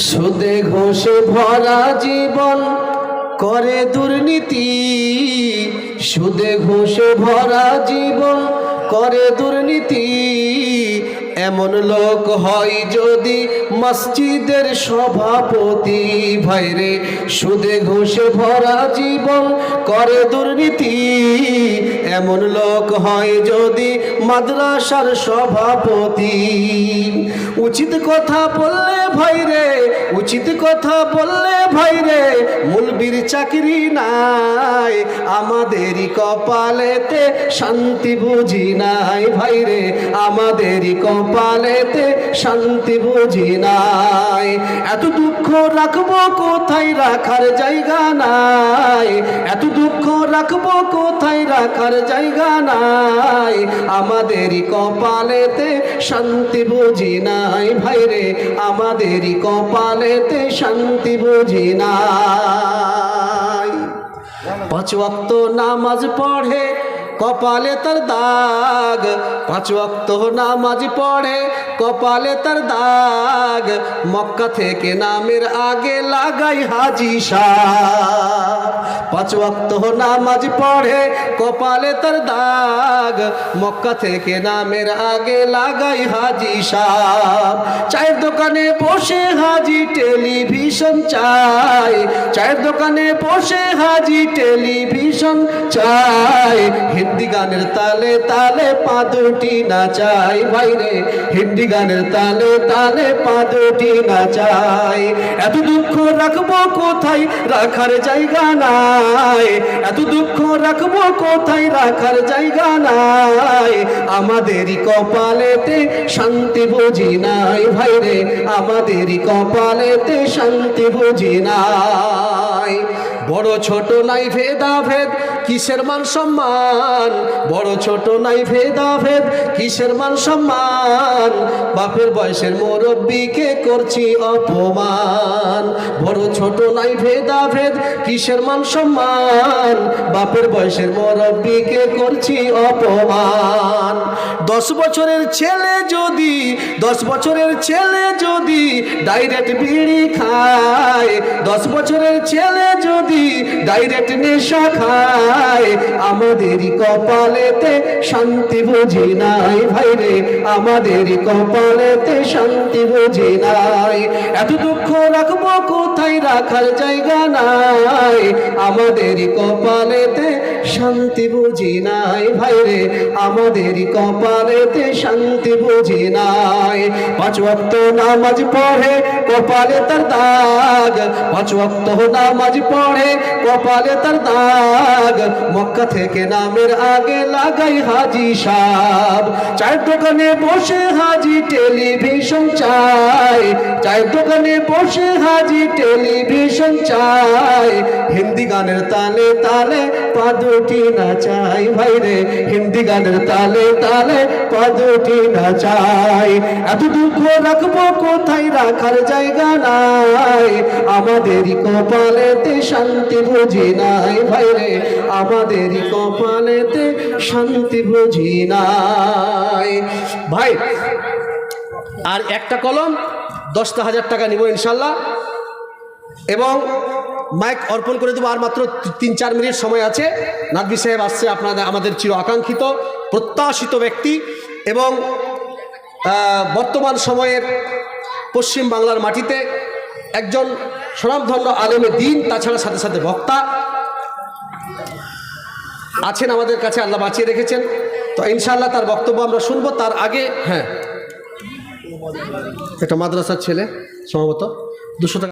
সুদে ঘোষে ভরা জীবন করে দুর্নীতি, সুদে ঘোষে ভরা জীবন করে দুর্নীতি। এমন লোক হয় যদি মসজিদের সভাপতি। ভাইরে সুদে ঘোষে ভরা জীবন করে দুর্নীতি, এমন লোক হয় যদি মাদ্রাসার সভাপতি। উচিত কথা বললে ভাইরে, উচিত কথা বললে ভাইরে, মুলবির চাকরি নাই, আমাদেরই কপালেতে শান্তি বুঝি নাই। ভাইরে আমাদেরই কপালেতে শান্তি বুঝি নাই। এত দুঃখ রাখবো কোথায়, রাখার জায়গা নাই। এত দুঃখ রাখবো কোথায়, রাখার জায়গা নাই। আমাদেরই কপালেতে শান্তি বুঝি নাই। ভাইরে আমাদেরই কপালেতে শান্তি বুঝি নাই। 5 ওয়াক্ত নামাজ পড়ে কপালে তার দাগ, 5 ওয়াক্ত নামাজ পড়ে কপালে তার দাগ। মক্কা থেকে নামের আগে লাগাই হাজি সাহ। 5 ওয়াক্ত নামাজ পড়ে কপালে তার দাগ, মক্কা থেকে নামের আগে লাগাই হাজি সাহ। চায়ের দোকানে বসে হাজি টেলিভিশন চায়, চায়ের দোকানে বসে হাজি টেলিভিশন চায়। হিন্দি গানের তালে তালে পা দুটি নাচাই। ভাইরে হিন্দি গানের তালে তালে পা দুটি নাচাই। এত দুঃখ রাখবো কোথায়, রাখার জায়গা নাই। এত দুঃখ রাখবো কোথায়, রাখার জায়গা নাই। আমাদেরই কপালেতে শান্তি বুঝি নাই। ভাইরে আমাদেরই কপালেতে শান্তি বুঝি নাই। বড় ছোট নাই ভেদাভেদ, কিসের মান সম্মান। বড় ছোট নাই ভেদাভেদ, কিসের মান সম্মান। বাপের বয়সের মুরব্বিকে করছি অপমান। বড় ছোট নাই ভেদাভেদ, কিসের মান সম্মান। বাপের বয়সের মুরব্বিকে করছি অপমান। 10 বছরের ছেলে যদি, 10 বছরের ছেলে যদি ডাইরেক্ট বিড়ি খায়, 10 বছরের ছেলে যদি ডাইরেক্ট নেশা খায়, আমাদেরই কপালেতে শান্তি বুঝি নাই। ভাইরে আমাদেরই কপালেতে শান্তি বুঝি নাই। এত দুঃখ রাখবো কোথায়, রাখার জায়গা নাই। আমাদেরই কপালেতে শান্তি বুঝি নাই। ভাইরে আমাদেরই কপালেতে শান্তি বুঝি নাই। 5 ওয়াক্ত নামাজ পড়ে কপালে তার দাগ, 5 ওয়াক্ত নামাজ পড়ে কপালে তার দাগ। মক্কা থেকে নামের আগে লাগাই হাজি সাহ। চায়ের দোকানে বসে হাজি টেলিভিশন চায়, চায়ের দোকানে বসে হাজি টেলিভিশন চায়। হিন্দি গানের তালে তালে পা দুটি নাচাই। ভাইরে হিন্দি গানের তালে তালে পা দুটি নাচাই। এত দুঃখ রাখবো কোথায়, রাখার জায়গা নাই। আমাদেরই কপালেতে শান্তি বুঝি নাই। ভাইরে আমাদেরই কপালেতে শান্তি বুঝি নাই। ভাই আর একটা কলম 10,000 টাকা নিব ইনশাল্লাহ, এবং মাইক অর্পণ করে দেবো। আর মাত্র 3-4 মিনিট সময় আছে। নাদবি সাহেব আসছে, আপনাদের আমাদের চির আকাঙ্ক্ষিত প্রত্যাশিত ব্যক্তি, এবং বর্তমান সময়ের পশ্চিম বাংলার মাটিতে একজন স্বনামধন্য আলেমে দ্বীন, তাছাড়া সাথে সাথে বক্তা আছেন আমাদের কাছে, আল্লাহ বাঁচিয়ে রেখেছেন। তো ইনশাআল্লাহ তার বক্তব্য আমরা শুনবো। তার আগে হ্যাঁ, একটা মাদ্রাসার ছেলে সম্ভবত 200 টাকা